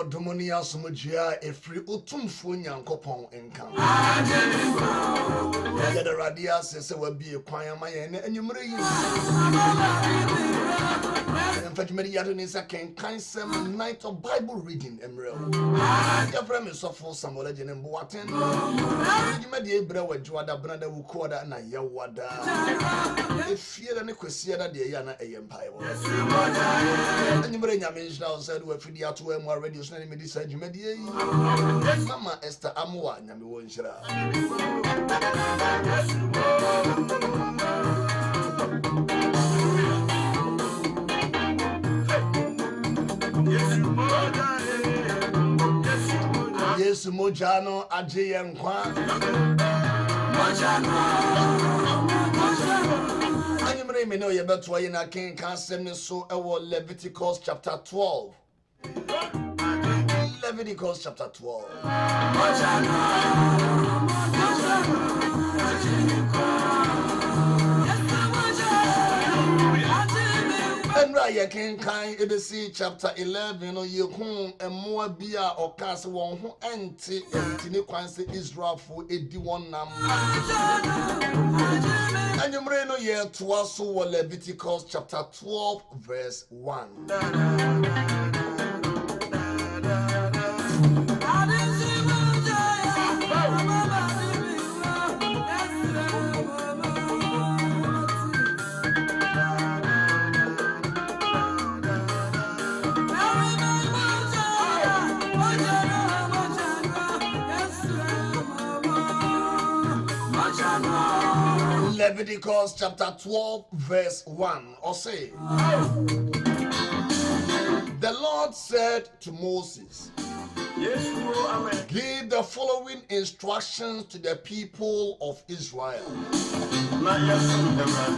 Domonia Sumajia, a free Utumfu Yankopon income. The Radia says there will be a choir, my and you may use. In fact, Mediaton is Akenkansem night of Bible reading, Emerald. Your premise of Ps Samuel Agyenim Boaten. You made the Ebra with Joada Brother Wukoda and a Yawada. If fear and a Quisiada de Yana a empire. And you bring a mention outside where Fidia to M radio. Mama Esther Amwa Nami Wonshira. Yes, Mojano Agyenim. Mojano. I know you better why in Akenkansem so Leviticus chapter 12. Leviticus chapter 12. And right, Akenkan, Ebesi chapter 11, or you home and more beer or cast one who anti Tinekwanse Israel for 81 number. And you may know year to us Leviticus chapter 12, verse 1. Leviticus chapter 12 verse 1 or say, the Lord said to Moses, give the following instructions to the people of Israel.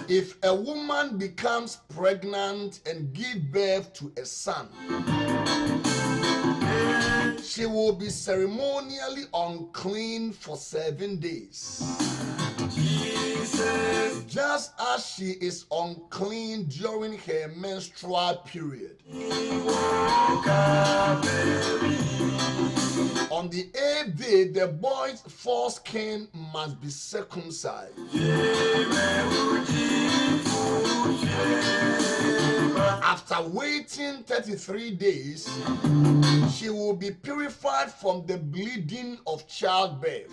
If a woman becomes pregnant and gives birth to a son, she will be ceremonially unclean for 7 days. Just as she is unclean during her menstrual period. On the 8th day, the boy's foreskin must be circumcised. after waiting 33 days, she will be purified from the bleeding of childbirth.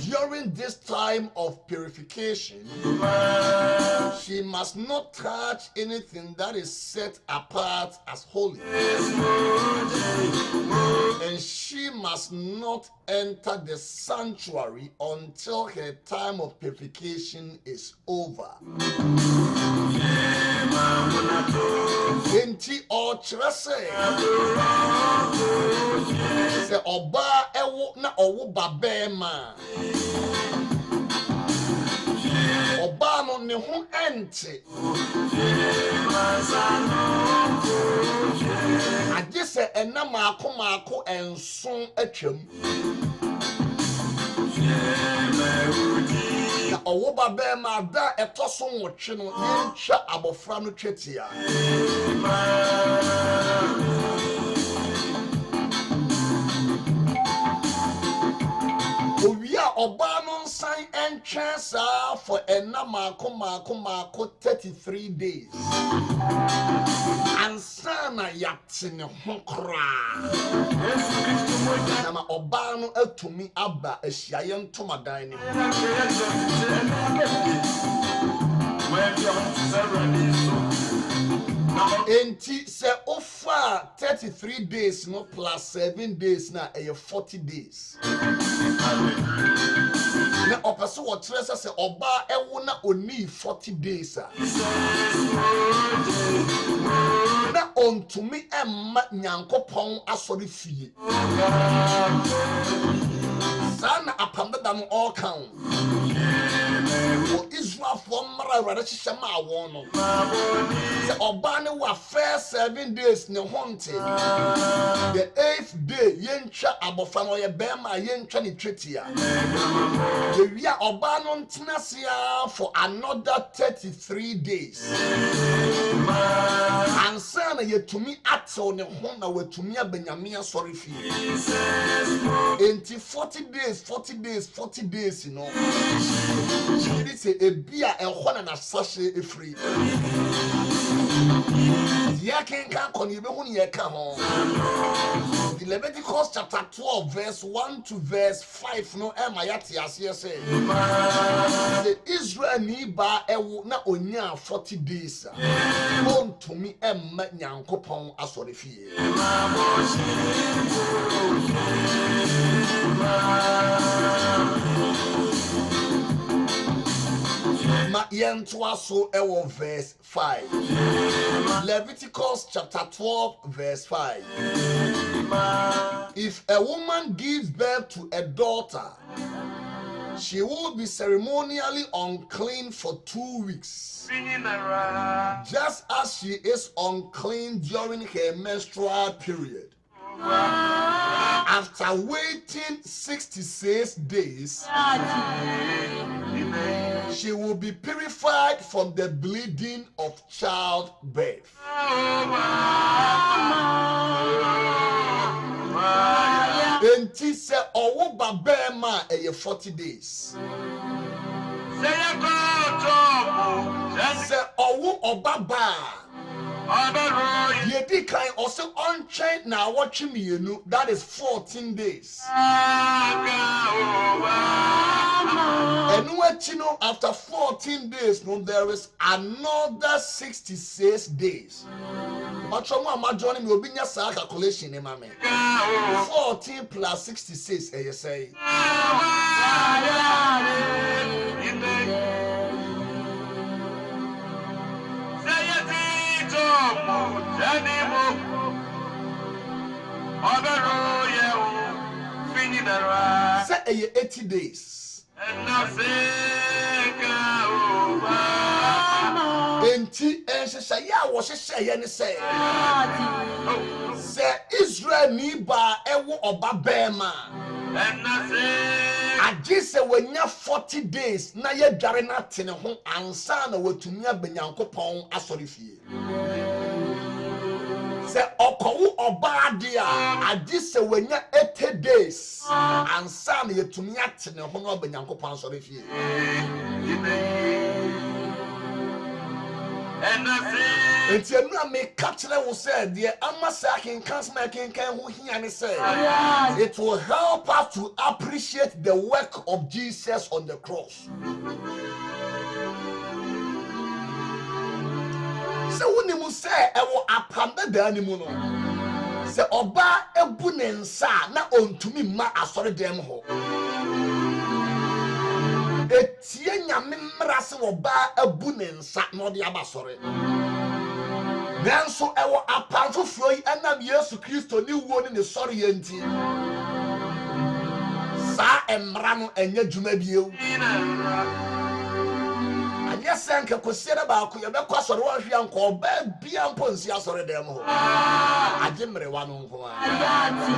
During this time of purification, she must not touch anything that is set apart as holy, and she must not enter the sanctuary until her time of purification is over. Enti ochre se oba ewo na owo babema oba no ne ho ente agye se ena maako enson atwam na owo babema da etoso nwotwe no yentwa abofra no twetia Owia oba no nsan entwe saa for ena maako 33 days. Ansana yatine ho kra. Na ma oba no atumi aba ahyiaye ntomadan ne. Enti se ofa 33 days no plus 7 days na 40 days. Na opeso wo tresa se oba ewo na oni 40 days a. Na ontumi emma nyankopon asori fie. Sana apamda no all count. Israel from Mara Shama Wono. The Obani were first 7 days ne haunted. The 8th day, Yencha Abofano Bema Yencha ni Tritia. The Via Obanon Tinasia for another 33 days. And sana yet to me at on the Honda with to me Benyamia sorry fee. Ain't 40 days, you know. It is a beer and one and a sachet free. The Akenkansem you come on. The Leviticus chapter 12, verse 1 to verse 5. No, Emayati as you say. The Israel niba na onya 40 days. On to me, Nyankopon asori fie. Ma yentwa so ewo verse 5. Leviticus chapter 12 verse 5. If a woman gives birth to a daughter, she will be ceremonially unclean for 2 weeks, just as she is unclean during her menstrual period. After waiting 66 days, she will be purified from the bleeding of childbirth. Enti se owo babema 40 days. Se owo obaba. Yedi kai also unchained now watching me, you know, that is 14 days. And what you know, after 14 days, no, there is another 66 days. But my journey will be your calculation, mammy. 14 plus 66, you say. Say 80 days. Enti say ya wo hye ne say. Say Israel ni ba ewo oba bema. Agye se wanya 40 days na ye dware na tene ho ansa na watumi abanyankopon asori fie. Se okowu oba dia agye se wanya 80 days ansa na yetumi atene ho no abanyankopon asori fie. It's a new make catcher who said, the Akenkansem Akenkan who he said, it will help us to appreciate the work of Jesus on the cross. So when you say, I will apanda the animal. Se oba ebu ne nsa na ontumi ma asore dem ho etie nyame mrase oba ebu ne nsa na ode abasore nanso ewo apanfo froyi enam Yesu Kristo ni wo ni ne sore yenti sa emra no enya djuma biew yes, and Cosiera Baku, you make us a Russian call bad beyond Ponsia or a demo. I didn't one.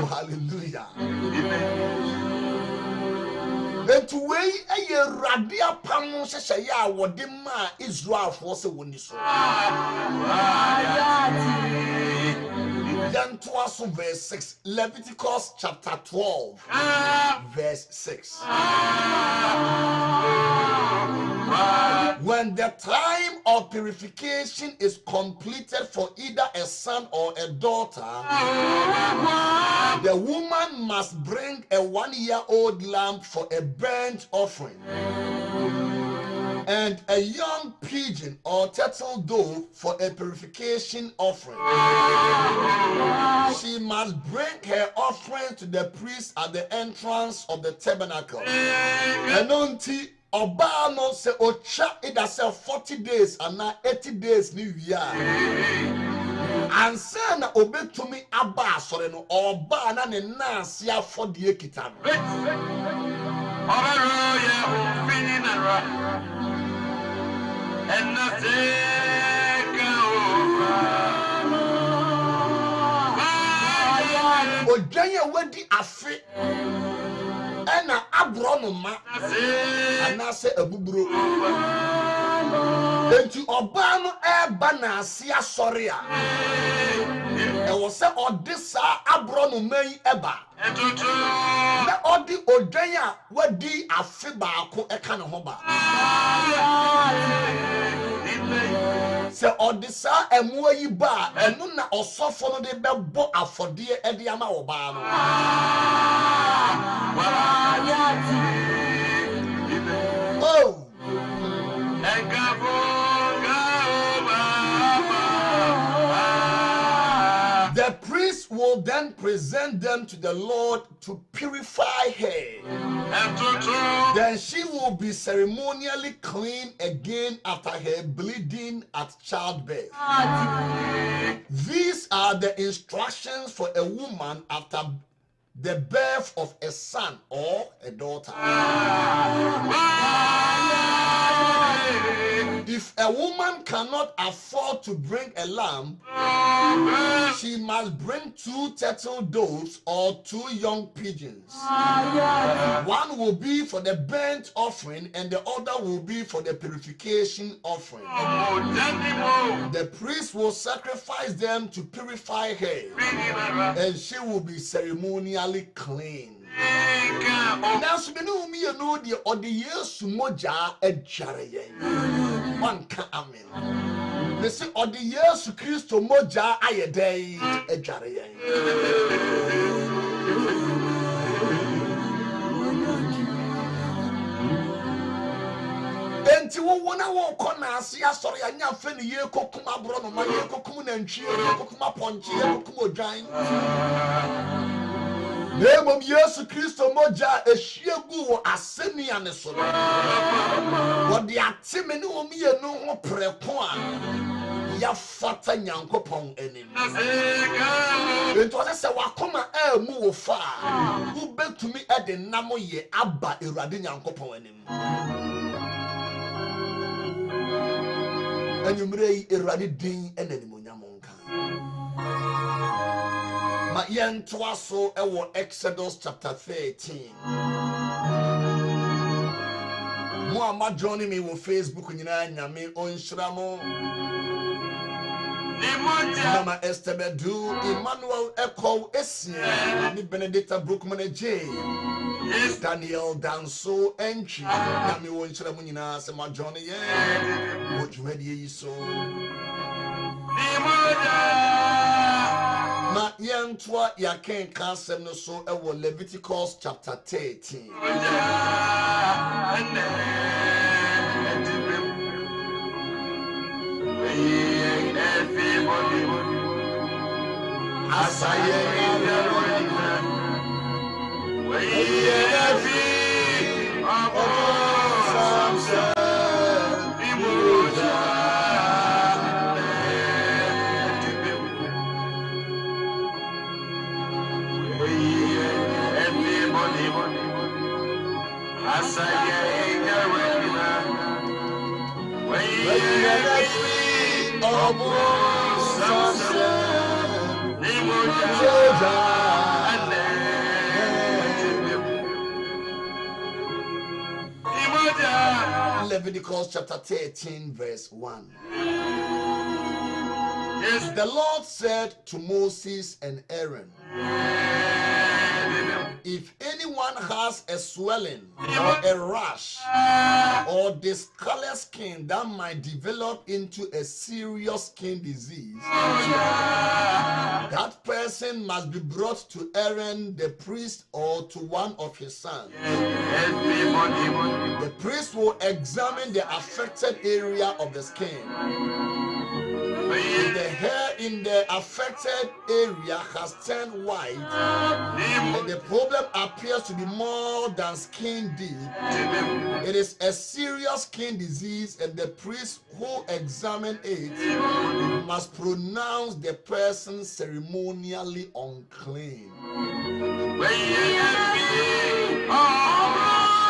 Hallelujah. Then to weigh a year radia pam say, ya, what the man Israel for so when you saw. Then to us verse 6, Leviticus chapter 12, verse 6. When the time of purification is completed for either a son or a daughter, the woman must bring a 1-year-old lamb for a burnt offering and a young pigeon or turtle dove for a purification offering. She must bring her offering to the priest at the entrance of the tabernacle. And until Oba no se ocha ida se 40 days and 80 days ni wia. Ansa na obetumi aba sore no oba na ne nanse afode ekita no. Ojanya wadi afe ena abrono ma anase abuburo enti oba no eba na ase asore a e wo se odisa abrono man eba na odi odwan wadi afe baako eka ne ho ba se odisa emu yi ba enu na osofo no de bebo afode e de ama wo ba no oh the priest will then present them to the Lord to purify her. Then she will be ceremonially clean again after her bleeding at childbirth. These are the instructions for a woman after the birth of a son or a daughter. If a woman cannot afford to bring a lamb, she must bring 2 turtle doves or 2 young pigeons. One will be for the burnt offering and the other will be for the purification offering. The priest will sacrifice them to purify her, and she will be ceremonially clean. Now, so you know the years moja ejare one can amen. They say or the years Christo moja ayedei ejare. Enti wo wona wo kona ase asori anya fe ne ye kokuma bro no ma ye kokum na ntwie ye kokuma ponche ye kokum odwan. Name Yesu Kristo moja eshiegu wo asemi ane so. Wo de atime ne wo mienu ho preko a ya fata nyankopon enim. Ento se wakoma mu wo fa wo betumi e de namo ye aba Ewurade nyankopon enim. Enyumrei Ewurade din enanimonyam Ma yen twaso ewo Exodus chapter 13. Mo ama join me on Facebook nyina nyame onhyira mo. Mama Esther Bedu, Emmanuel Echo Essia, Benedicta Brookman J. Daniel Danso Entry. Nami won Chiramunina, Sama Johnny, what you ready so. Ma yantwa Akenkansem no so ewo Leviticus chapter 13. Leviticus chapter 13 verse 1. The Lord said to Moses and Aaron, if anyone has a swelling or a rash or discolored skin that might develop into a serious skin disease, that person must be brought to Aaron the priest or to one of his sons. The priest will examine the affected area of the skin. If the hair in the affected area has turned white and the problem appears to be more than skin deep, it is a serious skin disease, and the priest who examined it must pronounce the person ceremonially unclean.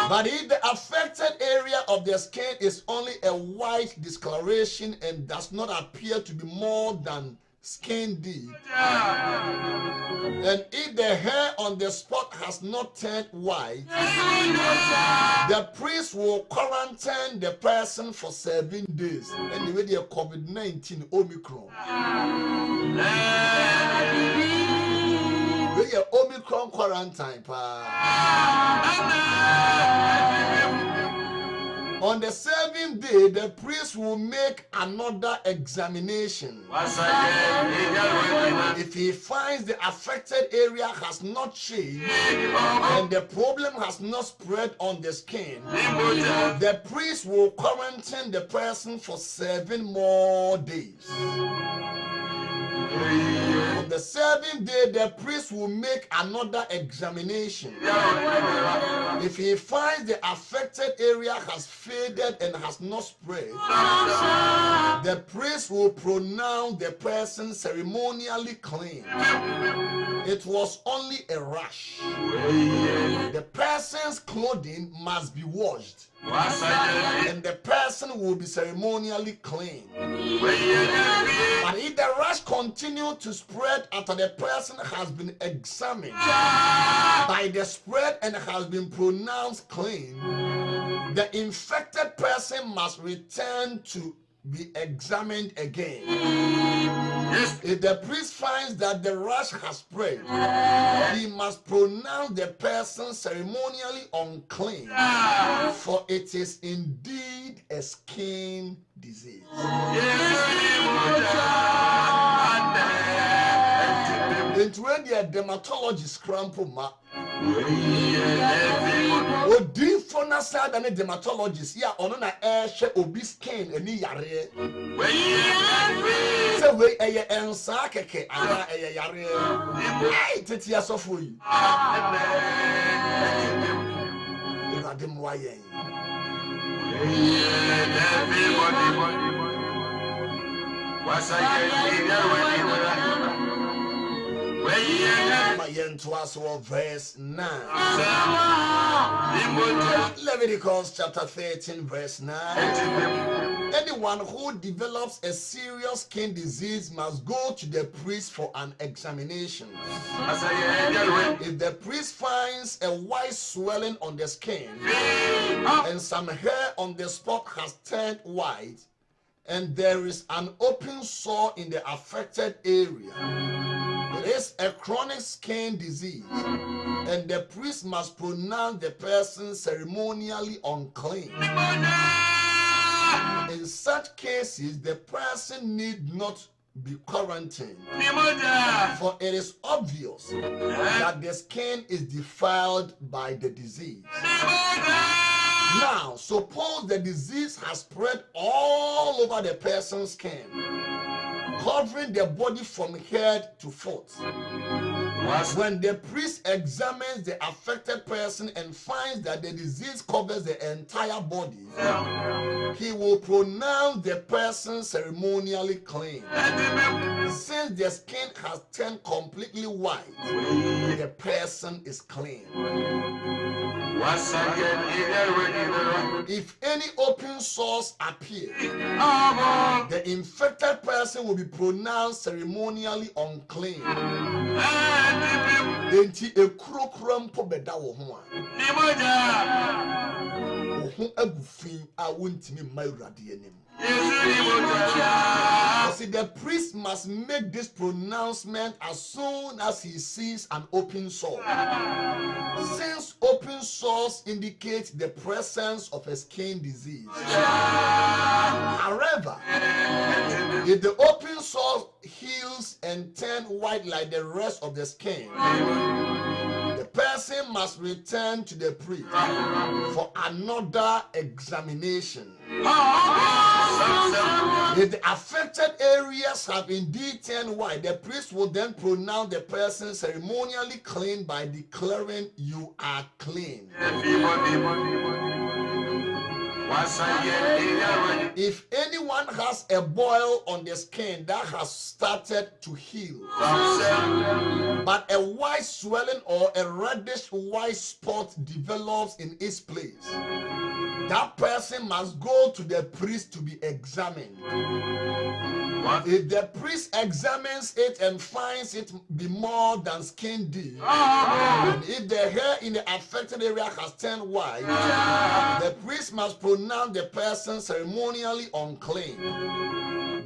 But if the affected area of the skin is only a white discoloration and does not appear to be more than skin deep, and if the hair on the spot has not turned white, the priest will quarantine the person for 7 days. Anyway, the COVID-19 Omicron. We are Omicron quarantine. On the 7th day, the priest will make another examination. If he finds the affected area has not changed and the problem has not spread on the skin, the priest will quarantine the person for 7 more days. On the 7th day, the priest will make another examination. If he finds the affected area has faded and has not spread, the priest will pronounce the person ceremonially clean. It was only a rash. The person's clothing must be washed, and the person will be ceremonially clean. But if the rash continues to spread after the person has been examined by the spread and has been pronounced clean, the infected person must return to be examined again. If the priest finds that the rash has spread, he must pronounce the person ceremonially unclean, for it is indeed a skin disease. Into when the dermatologist crample ma odi for na sad and dermatologist ya ono na ehwe obi skin ani yare say we eye ensa keke ana eye yare ai tetia sofo yi iradem waye verse 9. Leviticus chapter 13 verse 9. Anyone who develops a serious skin disease must go to the priest for an examination. If the priest finds a white swelling on the skin and some hair on the spot has turned white, and there is an open sore in the affected area, it is a chronic skin disease, and the priest must pronounce the person ceremonially unclean. In such cases, the person need not be quarantined, for it is obvious that the skin is defiled by the disease. Now, suppose the disease has spread all over the person's skin, covering the body from head to foot. When the priest examines the affected person and finds that the disease covers the entire body, he will pronounce the person ceremonially clean. Since the skin has turned completely white, the person is clean. If any open sores appear, the infected person will be pronounced ceremonially unclean. Enti ekrokro mpo beda wo ho a wo ho agufin a wontimi mawurade anim. See, the priest must make this pronouncement as soon as he sees an open sore, since open sores indicate the presence of a skin disease. However, if the open sore heals and turns white like the rest of the skin, the person must return to the priest for another examination. If the affected areas have indeed turned white, the priest will then pronounce the person ceremonially clean by declaring, "You are clean." If anyone has a boil on the skin that has started to heal, but a white swelling or a reddish white spot develops in its place, that person must go to the priest to be examined. If the priest examines it and finds it be more than skin deep, and if the hair in the affected area has turned white, the priest must pronounce the person ceremonially unclean.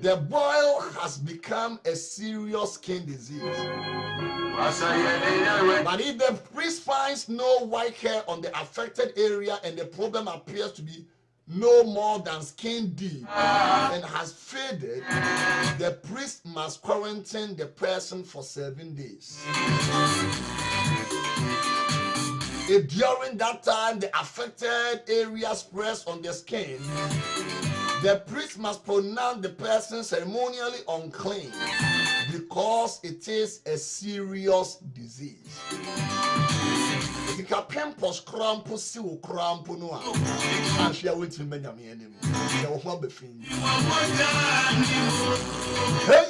The boil has become a serious skin disease. But if the priest finds no white hair on the affected area and the problem appears to be no more than skin deep and has faded, the priest must quarantine the person for 7 days. If during that time the affected area spreads on the skin, the priest must pronounce the person ceremonially unclean because it is a serious disease. If you pimples crampo si wo crampo no a ahia wetin Benjamin anim ya wo ho abefin. Hey!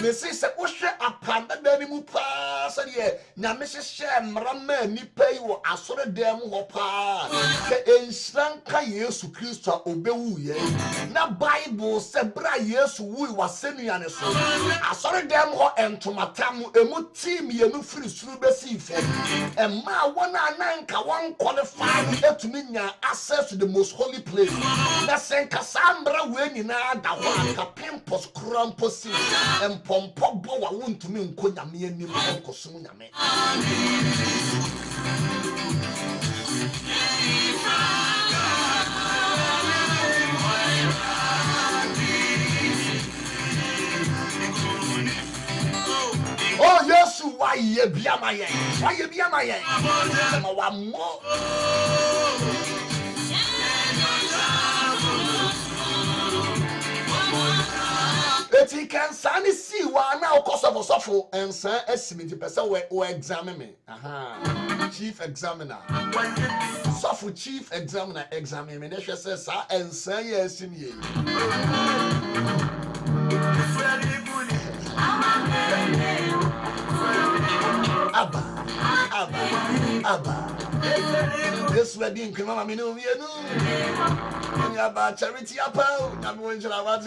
Mesi se wohwe apanda dani mu pa se de nyame hyehye mrama nipa yi wo asore dem ho pa ke enhranka Yesu Kristo a obewu ye na Bible se bra Yesu wu wasenu ne so asore dem ho entomatam emu team ye nu firi suru besi fe emma wona ananka won qualify etumi nya access to the most holy place na senka sambra we nyina da ho aka pimpos krampo si empompo bo wa wontumi nko nyame anim enkoso nyame. Oh Yesu, why ye biama ye? Why ye biama ye? Ma wa mo. Eti kan sani si wa na okoso sofo ensan esimi ti pese we examine me. Aha. Chief examiner. Sofo chief examiner examine me. Na hwe se sa ensan ye esimi ye. Abba. This wedding, come on, I mean, we are about charity. I'm going to have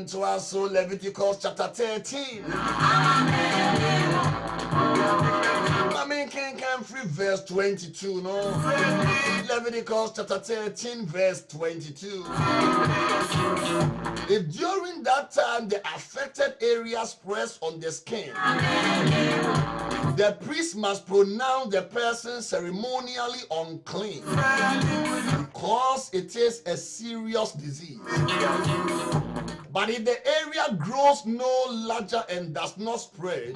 to us, so Leviticus chapter 13. Akenkansem verse 22, no? Leviticus chapter 13, verse 22. If during that time the affected area spreads on the skin, the priest must pronounce the person ceremonially unclean because it is a serious disease. But if the area grows no larger and does not spread,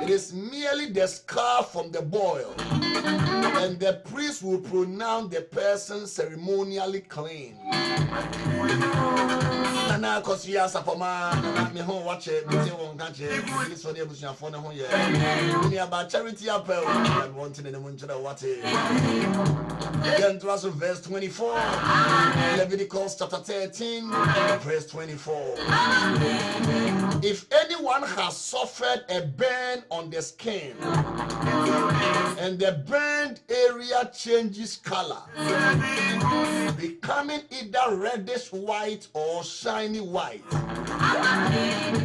it is merely the scar from the boil, and the priest will pronounce the person ceremonially clean. Nana kosia sapoma me ho watch it me won kan che this for the abusuafo ne ho ye ni about charity apel and wanting in the munchira what then to us verse 24 Leviticus chapter 13 verse 24. If anyone has suffered a burn on the skin and the burned area changes color, becoming either reddish white or shiny white,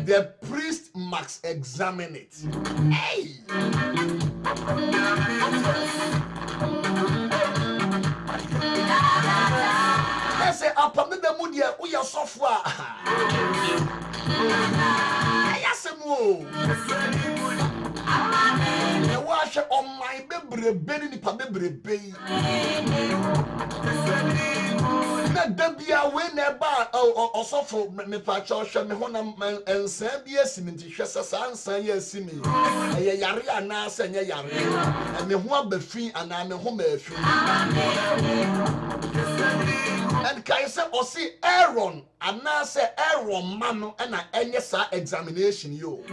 the priest must examine it. Hey! I say, upon the Mudia, we are software. Yes, the wash on my baby, baby. Dabia whenever or suffer me patch me honam and Sabia Siminti Shassa San yes me. A yaria nas and yari, and me one befi and I'm a home. And Kaiser or see Aaron, and now say Aaron Mano and I examination you.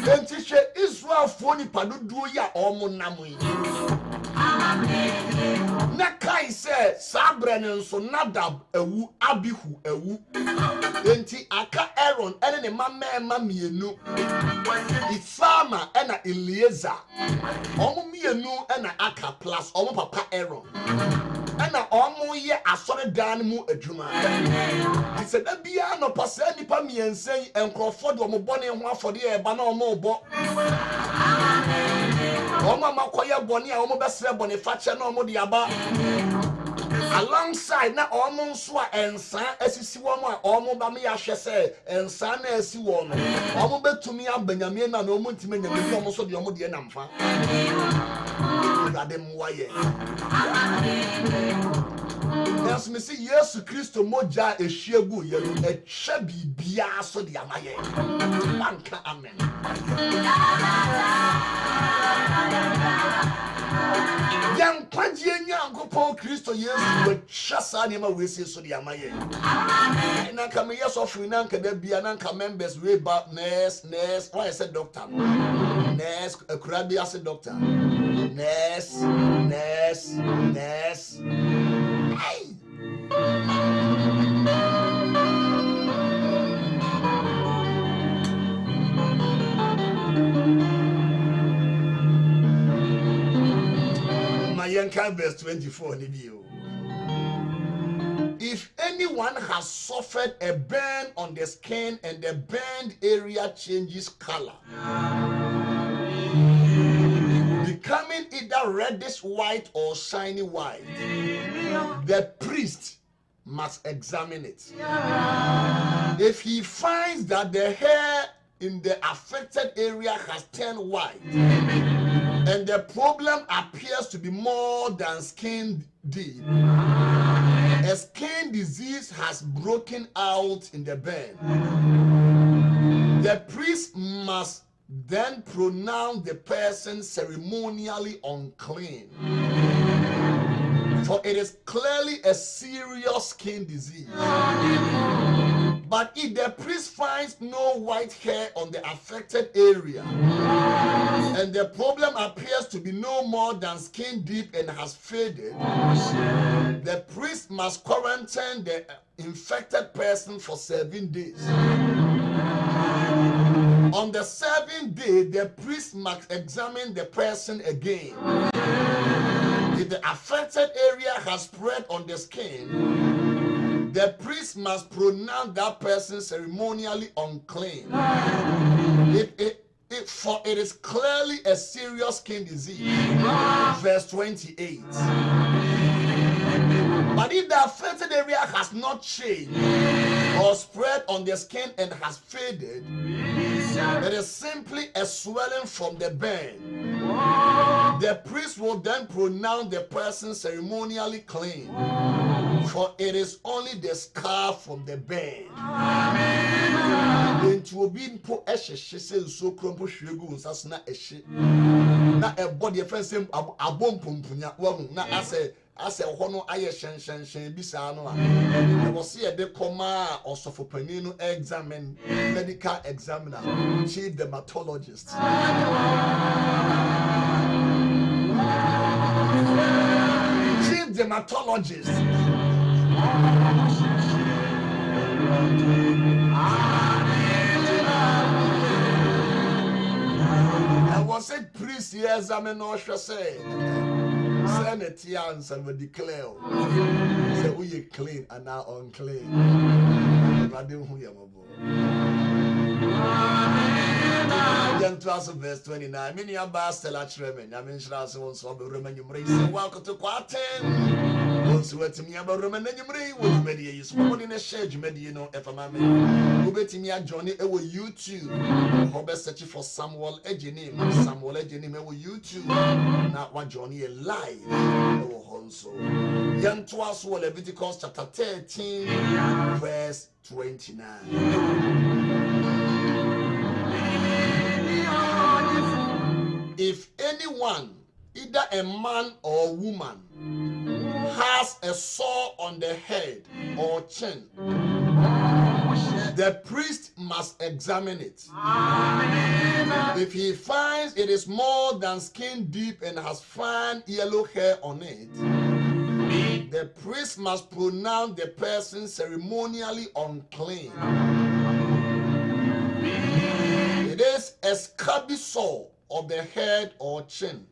Then teacher Israel phony padu do ya omo namui. Nakai said Sabren so Nadab ewu Abihu ewu. Enti aka Aaron and the mama mienu. Ifama and a Eliezer. Omo mienu and a aka plus omo papa Aaron. And a omo ye asore dan mu adwuma. He said that be no pasa nipa mi ensen enkofo do mo bone ho afode e ba na omo bo. Omo makoye bone a omo besre bone fache na omo de aba. Alongside na omo nso a ensan asisi wo mo a omo ba me ya hwe se ensan na asi wo no. Omo betumi abanyame na omo ntime nyame bi omo so de omo de namfa. Adem waye. Yes, me see Yesu Kristo moja eshiegu yelu eche bibia so de amaye. Manka amen. Yang kwaje nyankopon Kristo Yesu eche sa ne ma we se so de amaye. Na ka me yes of na nka da bia na nka members we ba nurse why I said doctor. Nurse akurabi as doctor. Nurse. Hey. Mayanka verse 24 in view. If anyone has suffered a burn on the skin and the burned area changes color, becoming either reddish white or shiny white, the priest must examine it. If he finds that the hair in the affected area has turned white and the problem appears to be more than skin deep, a skin disease has broken out in the burn, the priest must then pronounce the person ceremonially unclean. For it is clearly a serious skin disease. But if the priest finds no white hair on the affected area, and the problem appears to be no more than skin deep and has faded, the priest must quarantine the infected person for 7 days. On the 7th day, the priest must examine the person again. If the affected area has spread on the skin, the priest must pronounce that person ceremonially unclean. For it is clearly a serious skin disease. Verse 28. But if the affected area has not changed or spread on the skin and has faded, it is simply a swelling from the burn. The priest will then pronounce the person ceremonially clean, for it is only the scar from the burn. It will be put a so crumple sugar, not a body of friends, a bomb pumpunya. Now I said, Hono Aye Shen Bisano. I was see a decoma or Sophopenino examine, medical examiner, chief dermatologist. Chief dermatologist. I was a priest, yes, I'm an Osha say. Sanity answer will declare. Say, we are clean and now unclean. I don't who you are. Young class of verse 29. Many are bastel at Tremen. I mentioned us once of the Roman Umbrace. Welcome to Quarten. Also, wait to me about Roman Umbrace. With media is one in a shade. You may know if I'm a man. Who bet me at Johnny over YouTube. Hobe searching for Samuel Agyenim. Samuel Agyenim over YouTube. Not what Johnny live. Also, young to us, Leviticus chapter 13, verse 29. If anyone, either a man or woman, has a sore on the head or chin, the priest must examine it. If he finds it is more than skin deep and has fine yellow hair on it, the priest must pronounce the person ceremonially unclean. It is a scabby sore of the head or chin.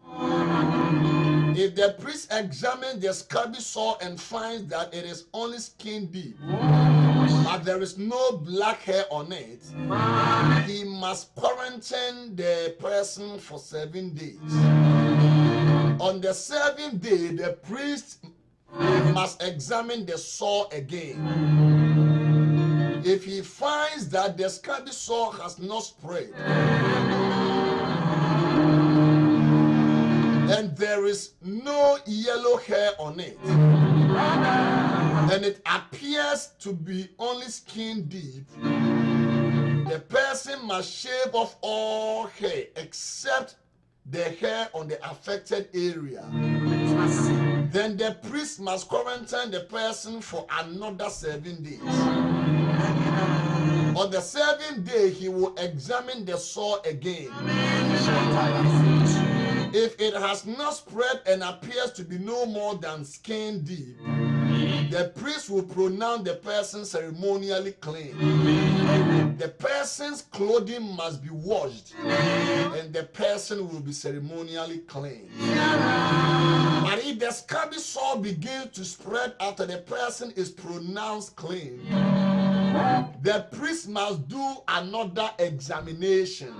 If the priest examines the scabby sore and finds that it is only skin deep, but there is no black hair on it, he must quarantine the person for 7 days. On the 7th day, the priest must examine the sore again. If he finds that the scabby sore has not spread, and there is no yellow hair on it, and it appears to be only skin deep, the person must shave off all hair except the hair on the affected area. Then the priest must quarantine the person for another 7 days. On the 7th day, he will examine the sore again. If it has not spread and appears to be no more than skin deep, the priest will pronounce the person ceremonially clean. The person's clothing must be washed, and the person will be ceremonially clean. But if the scabby sore begins to spread after the person is pronounced clean, the priest must do another examination.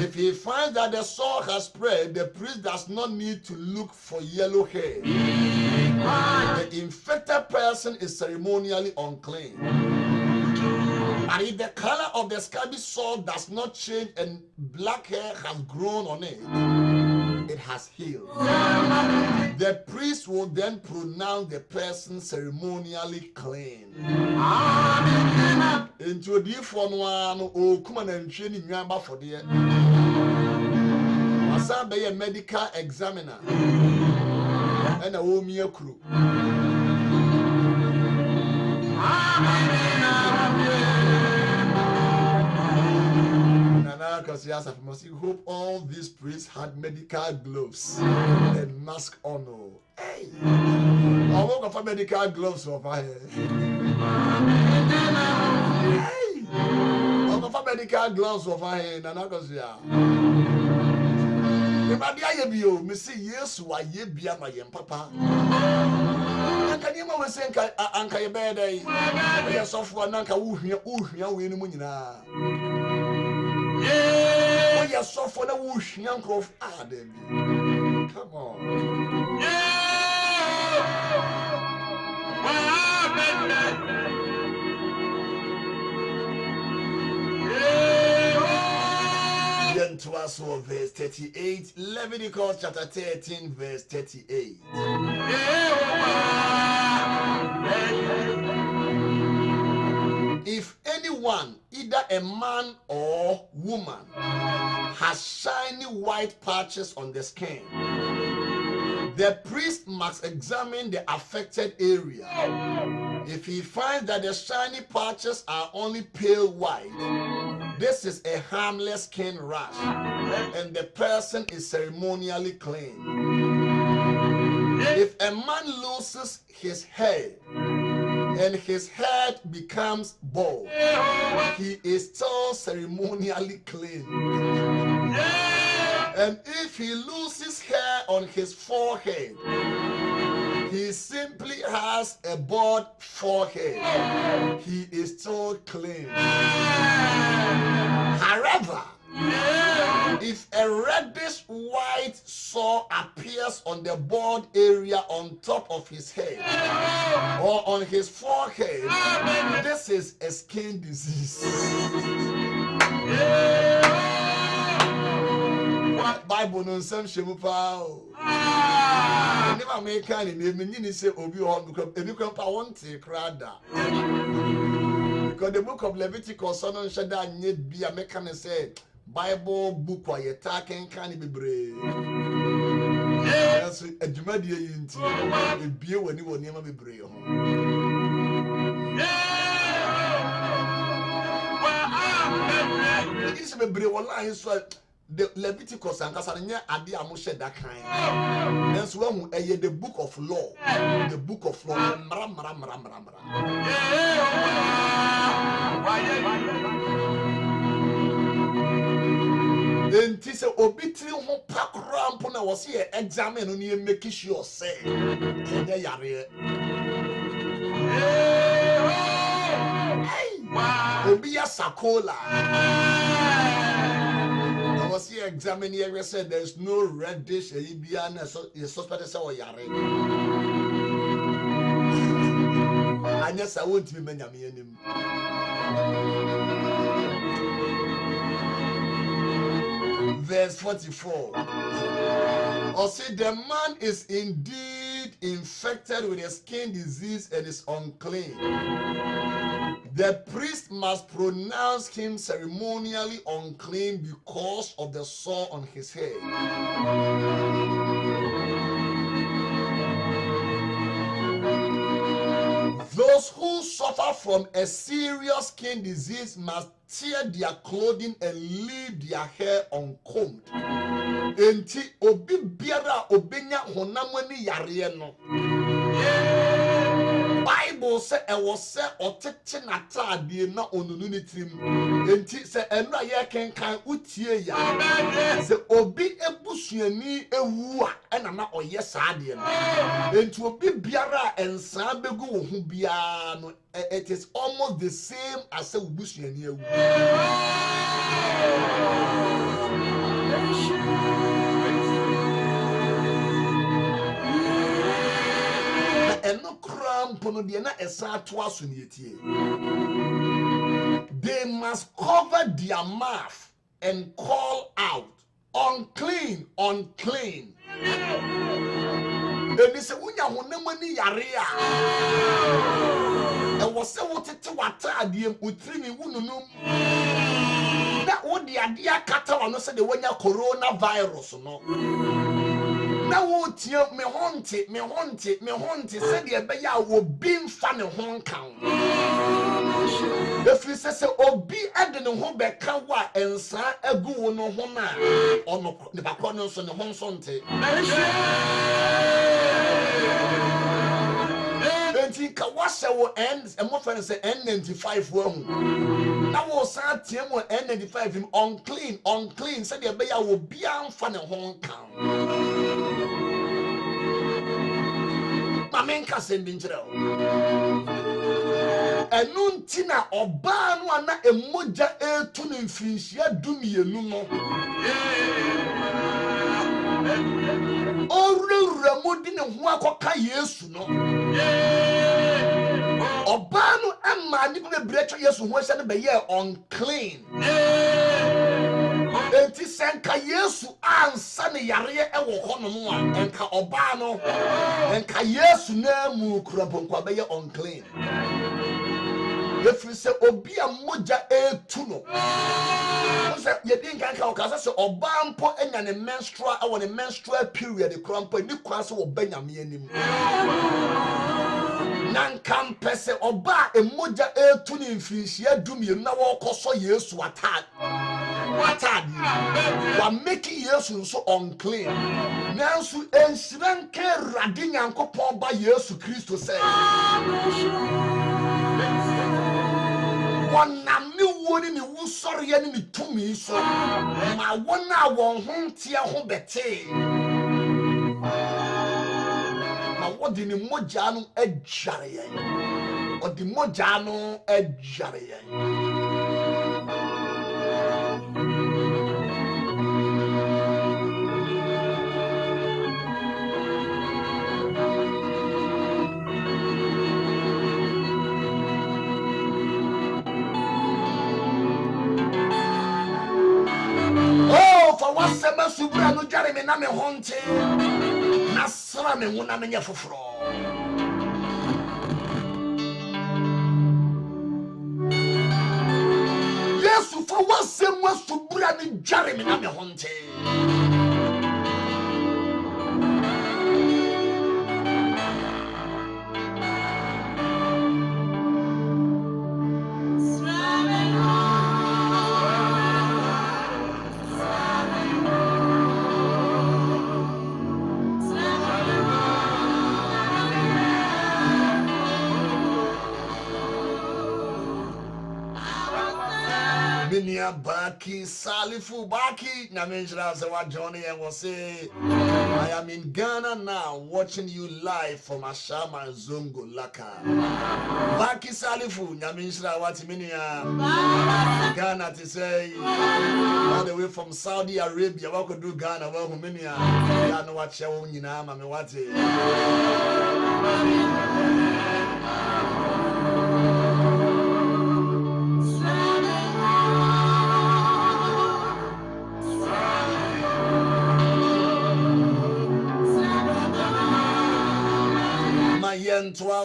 If he finds that the sore has spread, the priest does not need to look for yellow hair. The infected person is ceremonially unclean. But if the color of the scabby sore does not change and black hair has grown on it, it has healed. The priest will then pronounce the person ceremonially clean. Into a deep one, oh, come on and train in your for the Asa be a medical examiner and a home crew. Because yes, I must hope all these priests had medical gloves and mask on. Hey, I won't have medical gloves over here. Hey, I won't have medical gloves over here. Nana, because yeah. Everybody, I have you. Me say yes, why you be a my papa? Can you always say, Uncle, your bed? Yes, of one uncle who here, we in the moon. Yeah, you're so for the whoosh, young Croft. Ah, Debbie. Come on. Then to us, verse 38, Leviticus chapter 13, verse 38. If anyone, either a man or woman, has shiny white patches on the skin, the priest must examine the affected area. If he finds that the shiny patches are only pale white, this is a harmless skin rash, and the person is ceremonially clean. If a man loses his hair and his head becomes bald, he is still ceremonially clean. And if he loses hair on his forehead, he simply has a bald forehead, he is still clean. However, if a reddish white sore appears on the bald area on top of his head or on his forehead, this is a skin disease. Bible no some shemu pa o. Never make any name ni say obi on because ebi kan pa won te krada. Because the book of Leviticus on shada nye bia make can say Bible book wa yeta Akenkansem bebre. Yes, adwuma die yinti ebie wani woni ma bebre ho. It's bebre wallahi so the Leviticus and Kasanya Adi Amushe that kind. That's when the book of law. The book of law. Then Tisa Obitri who pack ramp on was here examine on you make sure say. And there you are. Obia Sakola. I was here examining here, said there's no reddish, Ibiana, so the suspect is our yare. I guess I won't be many him. Verse 44. Or say the man is indeed infected with a skin disease and is unclean. The priest must pronounce him ceremonially unclean because of the sore on his head. Those who suffer from a serious skin disease must tear their clothing and leave their hair uncombed. Enti obi biara obenya honamani yare no. Bible say e was say otete natade na onunu ni trim. Enti say enu aye kenkan utie ya. Say obi ebusuani ewu a na na oye saade no. Enti obi biara ensa begu wo hu bia no it is almost the same as say obusuani ewu. And no cram ponodiana esa to us. They must cover their mouth and call out unclean, unclean. And they say, "Unya honemani yarea." And was say what it water adiem utrini wununum. That what the idea kata wano say the wanya coronavirus no. Now what you me haunted, said the beya will be funny hong kong. If you say obi add no home back and sa a go no hona or no the background on the home sonte. Kawasha will end and more friends say N95 wrong. That was sad team will N95 him unclean, said the beya will be on funny hong kong. Akenkansem binjira enu ntina oba no ana emoja etu ne mfinhia dumienu no orura modi ne ho akoka Yesu no oba no amma ni bebre twa Yesu ho hye ne be ye unclean enti senka Yesu ansa ne yare ewo hono a enka oba no enka Yesu na mu kurabonkwa be ye unclean. If you say obi a moja etu no say ye din kan ka o ka say oba mpo enya ne menstrual e won ne menstrual period krampo ni kwa so oba nyame anim nan kan pese oba e moja etu ni mfinhia dumie na wo koso Yesu atad wa make Yesu so unclean nansu ensiranke rade nyankopon ba Yesu Kristo say wana mi woni ni wusori ya ni tumi so ma wona won hontia ho bete ma wodi ni moja no adjare yen odi moja no adjare yen. Wasema subra no jare me na me honte na sra me hu na me nyefoforo Yesu fa wasema subra no jare me na me honte Baki Salifu Baki Namenjra Zawa Johnny and was say I am in Ghana now watching you live from Ashama Zungu Laka. Baki Salifu Namenjra Watiminia Ghana to say all the way from Saudi Arabia. What could do Ghana? Well, Huminia, I know what you own, you know, I'm what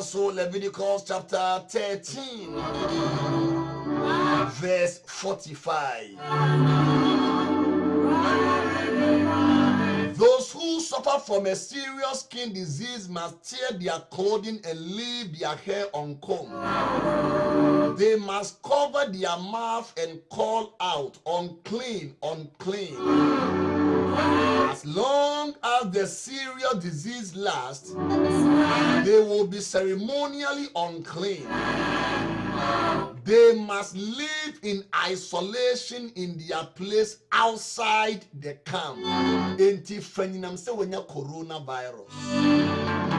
so Leviticus chapter 13 verse 45. Those who suffer from a serious skin disease must tear their clothing and leave their hair uncombed. They must cover their mouth and call out, unclean, unclean. As long as the serious disease lasts, they will be ceremonially unclean. They must live in isolation in their place outside the camp. Anti-feninam say when you coronavirus,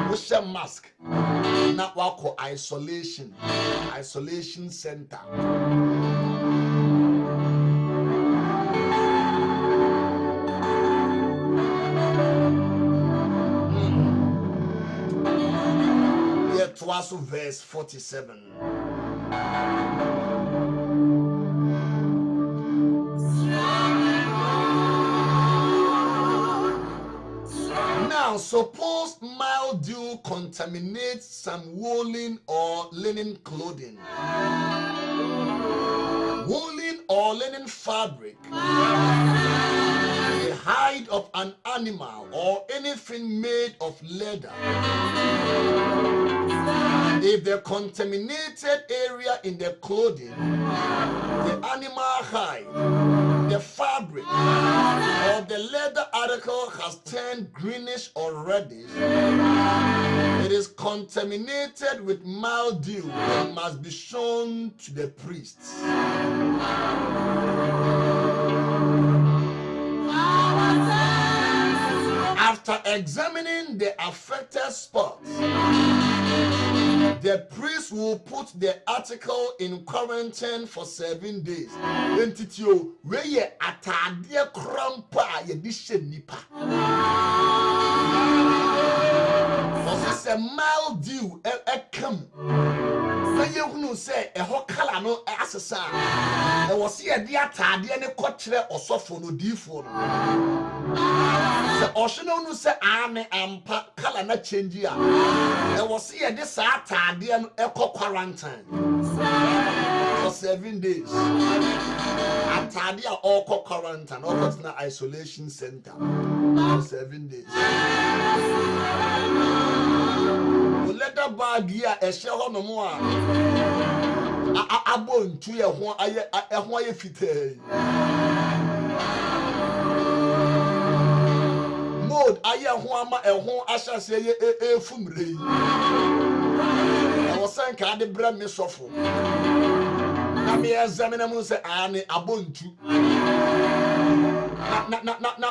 we wear mask. Now we call isolation center. Also verse 47. suppose mildew contaminates some woolen or linen clothing, woolen or linen fabric, the hide of an animal, or anything made of leather, if the contaminated area in the clothing, the animal hide, the fabric, or the leather article has turned greenish or reddish, it is contaminated with mildew and must be shown to the priests. After examining the affected spots, the priest will put the article in quarantine for 7 days. Entitio, where ye atadia krampa ye dishe nipa. Was a mildew e come. When you know say a hokala no asasa. There was here the atadia ne kotre or sofo no difo. The ocean no say ame ampa kala na change ya. There was here this atadian eco quarantine for 7 days. Atadia all quarantine, all in an isolation center for 7 days. The letter bag here a shell no more. Abon to your one I fit. Aya huama ehon asha se ye fumre I was saying ka de bra me sofo na me examine mu se ane abontu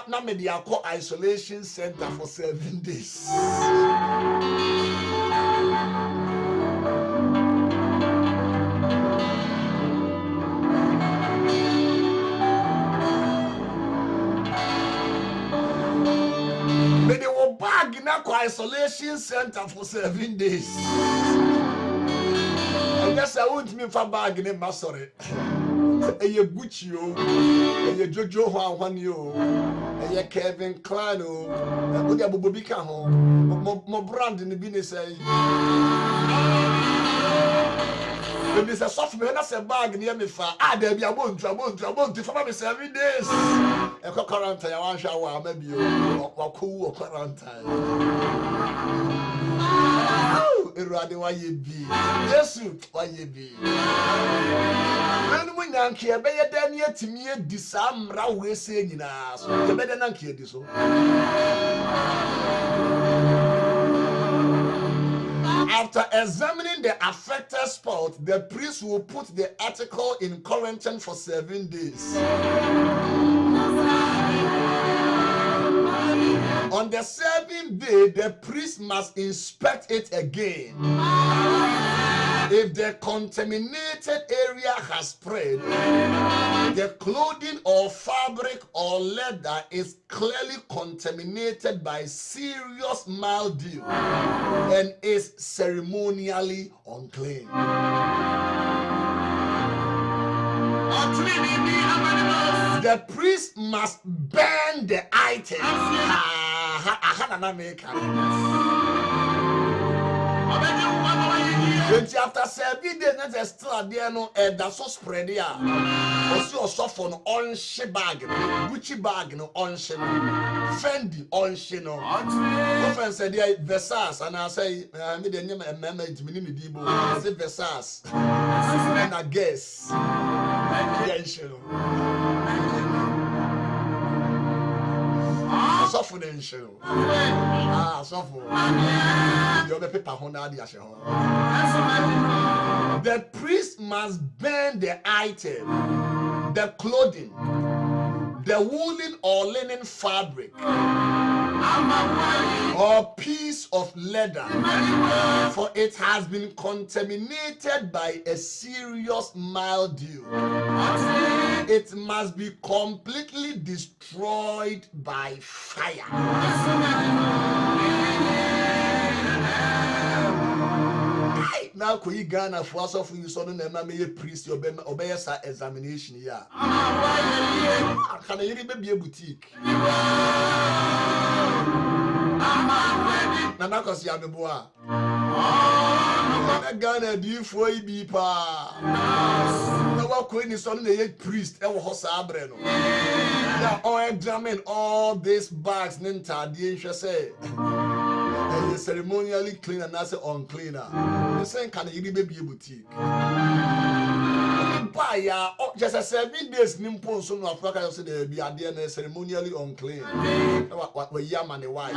na me dia call isolation center for 7 days. They were back in a isolation center for 7 days. I guess I won't mean for bag in a sorry. A Gucci, a Jojo Juan, a Kevin Klein, a Bobika, more brand in the business. When there's a software, that's a bag near me. There be a bone to for me 7 days. A quarantine, I want shower, maybe or cool or quarantine. Oh, rather why you be. Yes, why you be. When we don't care, better than yet to me, disarm railway saying in us. The better than care this. After examining the affected spot, the priest will put the article in quarantine for 7 days. On the 7th day, the priest must inspect it again. If the contaminated area has spread, the clothing or fabric or leather is clearly contaminated by serious mildew and is ceremonially unclean. The priest must burn the item. After 7 days, there's still there no that's so spread here. Also, suffer no on she bag, Gucci bag no on she, Fendi on she no. Often said there Versace, and I say, me the name amendment minimum dibo. I say Versace, and I guess, yeah, she no. Suffer the show. Suffer. You're the paper honda the show. The priest must burn the item, the clothing, the woolen or linen fabric, or piece of leather, for it has been contaminated by a serious mildew. It must be completely destroyed by fire. Now, could you Ghana for us of you son and mammy priest obey sa examination? Yeah, can I be a boutique? Nana kosi abeboa. Ghana do for be pa. No one queen son the priest and Hosabre. Now all examine all these bags, Ninta, the interest say. Ceremonially clean and not uncleaner. The same can you be a boutique. Buy just a 7 days Nimpon soon of Africa said there be a DNA ceremonially unclean. What were yam and the white.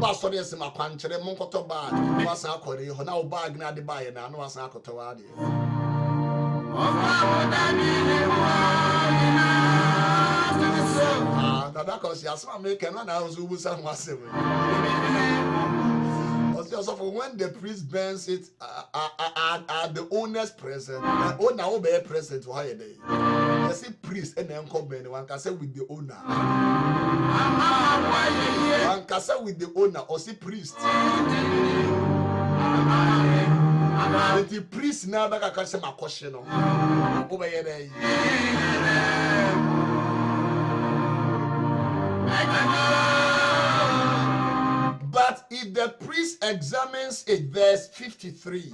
Pastor is my punch, and Moncoto bag was our corner, now bag not the buyer, and was our cotawadi. That because you are making an house who was massive. Also, when the priest burns it at the owner's present, the owner will be present to hire day. I see priest and then come one can say with the owner. One can say with the owner or see priest. The priest now back I can say my question. Over here. But if the priest examines it, verse 53,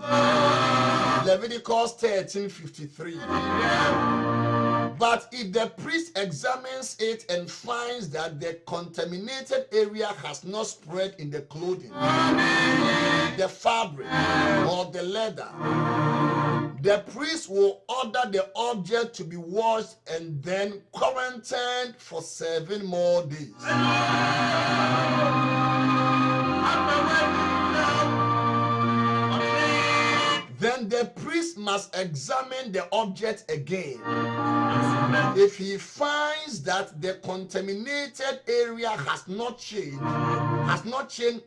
Leviticus 13:53. But if the priest examines it and finds that the contaminated area has not spread in the clothing, the fabric, or the leather, the priest will order the object to be washed and then quarantined for 7 more days. Then the priest must examine the object again. If he finds that the contaminated area has not changed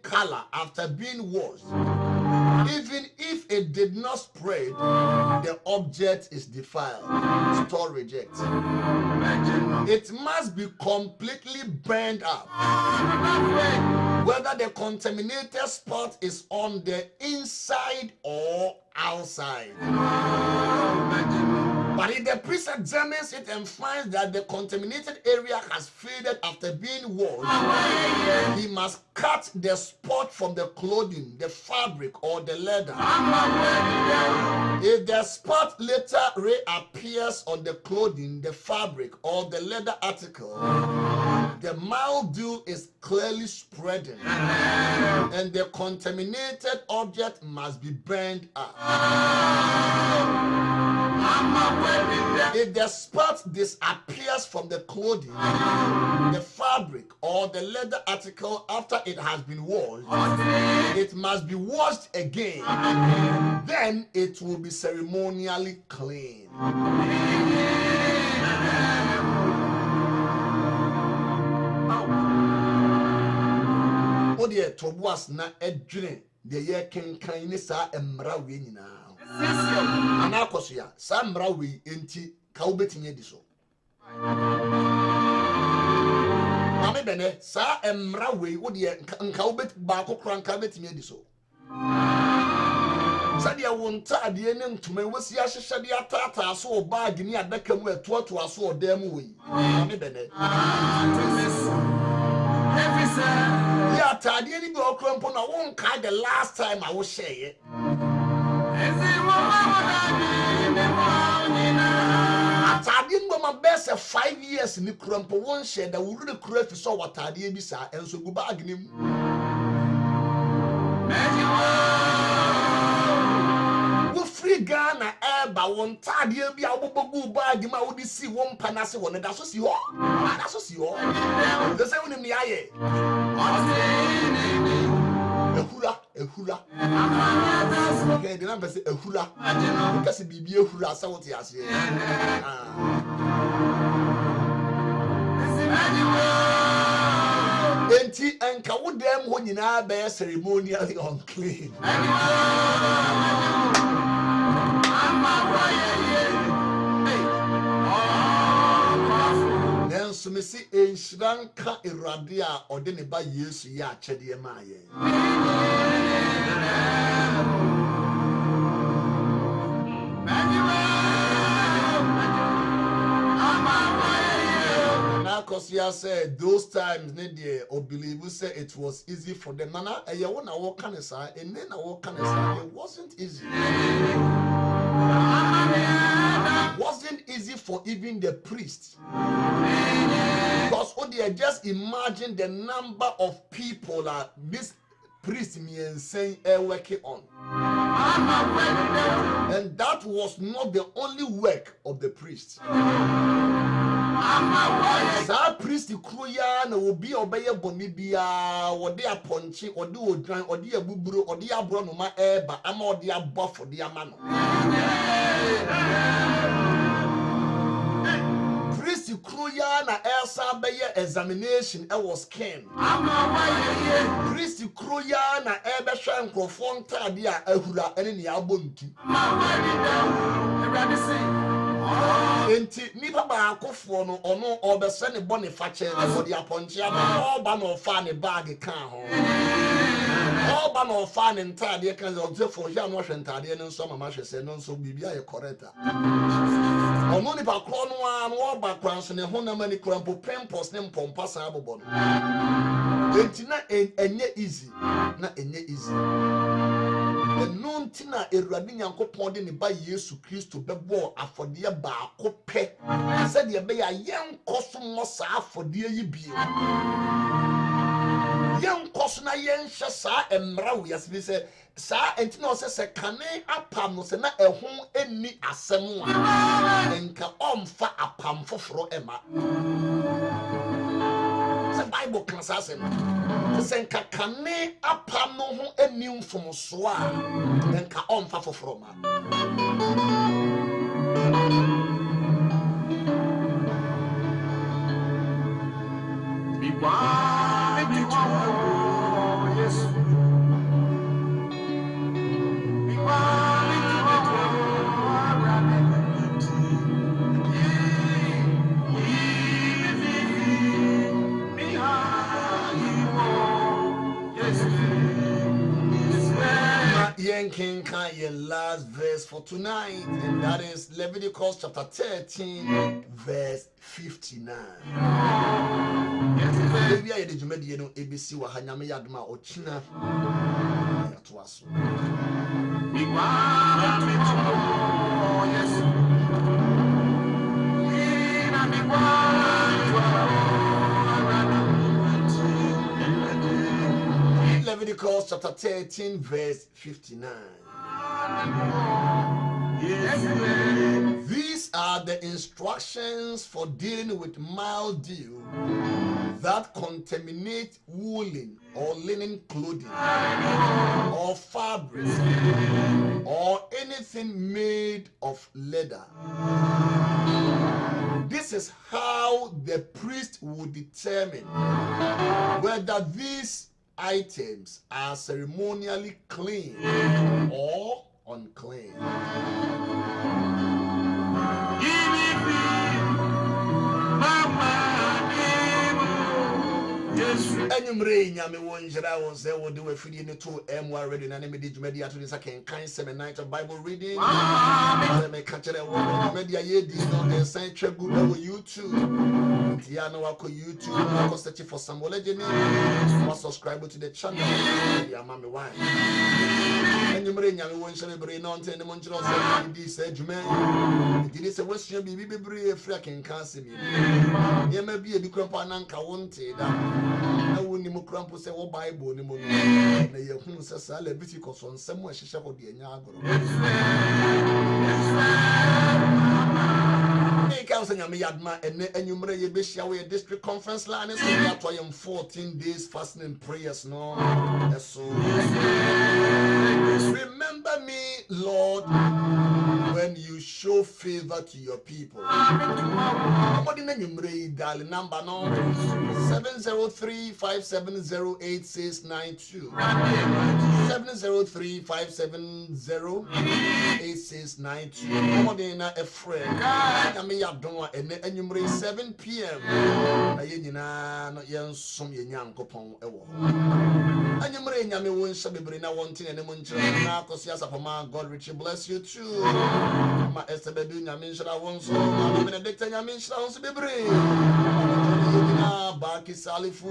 color after being washed, even if it did not spread, the object is defiled. Store reject. It must be completely burned up. Whether the contaminated spot is on the inside or outside. But if the priest examines it and finds that the contaminated area has faded after being washed, he must cut the spot from the clothing, the fabric, or the leather. If the spot later reappears on the clothing, the fabric, or the leather article, the mildew is clearly spreading, and the contaminated object must be burned up. If the spot disappears from the clothing, the fabric, or the leather article after it has been washed, it must be washed again. Then it will be ceremonially clean. Odiye tobuas na edwene de ye kenkan ni sa emra we nyina. Ana akoso ya sa emra we enti ka obetinye di so. Mame bene sa emra we odiye nka obet ba kokora nka betinye di so. Sadia wonta ade ne ntuma wasi ahyehye de atata so o bag ni adaka mu etoto aso o dem we. Mame bene. Yeah, Tadi any go crumple na won't kind the last time I was share it. Tadi go my best 5 years in the crumple one share that would really create so what Tadi bisa and so go bag him. We free Ghana air by one Tadi be a go bag him. I would see one panasi one and that's what you are. That's what you are. The same in the eye. Ehura. Okay, the number say ehura. Because bibi ehura sa what you say. Enti enka wo dem ho nyina be ceremonially unclean. So me see enshranka erade a ode ne ba Yesu ya akyede ma ye. Na Kosia said those times or believe say it was easy for them. Nana, and you want to walk on the side, and then I walk on the side. It wasn't easy. It wasn't easy for even the priests. Because just imagine the number of people that this priest me saying working on. And that was not the only work of the priest. That priest kruya na obi obeye boni bia wo de aponche o de odwan o de abuburo o de abro no ma eba ama o de abofo de ama no. Priest kruya na elsa beye examination e was skin. Priest kruya na ebe hwa nkrofo ntade a ahura ene ne abontu. Enti nipa ba akofo no ono obese ne bone fache no de aponche ama oba no fa ne bag kan ho oba no fa ne ntade kan zo fo ya no hwe ntade ne nso mama hwese no nso bibia ye correct ono nipa kro no an oba kran so ne honam ani krampo pimples ne mpompa sa abobo no enti na enye easy Nuntina Eradi Yankopon de ba Yesu Christo bebo afode baako pe said ye be ya yen koso mo sa afode yi bie yen koso na yen hye sa emra wo yasbi se sa entina o se kane apam no se na ehun eni asem a enka omfa apam foforo ema the Bible can say senka kane apam no ho eni mfomso a enka omfa foforo ma yes King Kayan last verse for tonight, and that is Leviticus chapter 13, verse 59. Maybe I did you know ABC wa hanyame yadma ochina yatwaso. Leviticus chapter 13, verse 59. These are the instructions for dealing with mildew that contaminate woolen or linen clothing or fabric or anything made of leather. This is how the priest would determine whether these items are ceremonially clean or unclean. Enyumre nyame wonjira won se wo de wafidi ne to emwa ready na me di jumadi ato this Akenkansem night of Bible reading. Me kachere wo media ye di no ensan twegu na wo YouTube. Tia na wako YouTube ko search for Samuel Agyenim. Must subscribe to the channel. Ya mama why. Enyumre nyame wonjira bre no nte ne monjira so di se juma. Di se wosua bibi bebre efra Akenkansem. Ye ma bi e bi krampa na nka wonte da. Na woni mu krampo se wo Bible ni mu no na ye hunu se sa Leviticus on nsem a hihye ho de anya agoro. Hey council nyame yadma ene enyumre ye be hia we district conference line so we are 14 days fasting and prayers no. So remember me, Lord, when you show favor to your people. Somebody name dial number no 703-570-8692. 703-570-8692. Somebody na a friend. Nyame yadon ene enyumre 7 p.m. Na ye nyina no yen som ye nyankopon ewo. Enyumre nyame won shabebre na wontin ene monchira na kosia sapama. God richly bless you too. Ma esebe Bedu Yamisha Wonso, Benedicta Yamisha Wonso Bebre, Baki Salifu,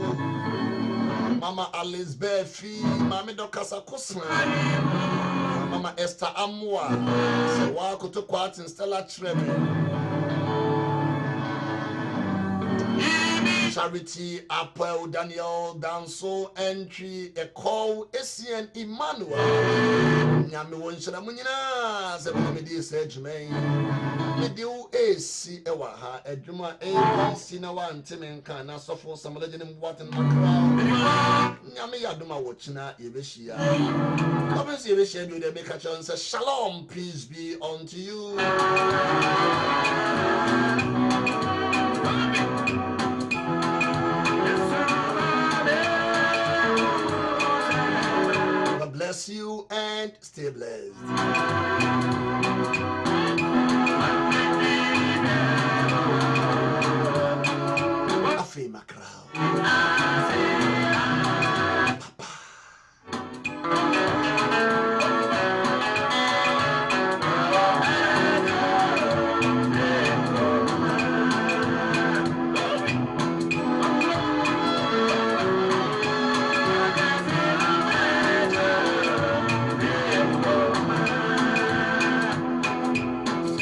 Mama Alice Befi, Mami Dokasa Kusma, Mama Esther Amwa, Sewako to Quat and Stella Treme. Charity, Apple, Daniel, Danso, Entry, a call, Essien, Emmanuel. Yami won Shanamunina, 7 minutes, Edgemain. Medu AC, Ewaha, Edjuma, A, Sina one, Tim Kana, Sofo, some legend in what in my crowd. Yami Yaduma Watchina, Yevishia. Obviously, Yevishia do the make a chance. Shalom, peace be unto you. Bless you and stay blessed.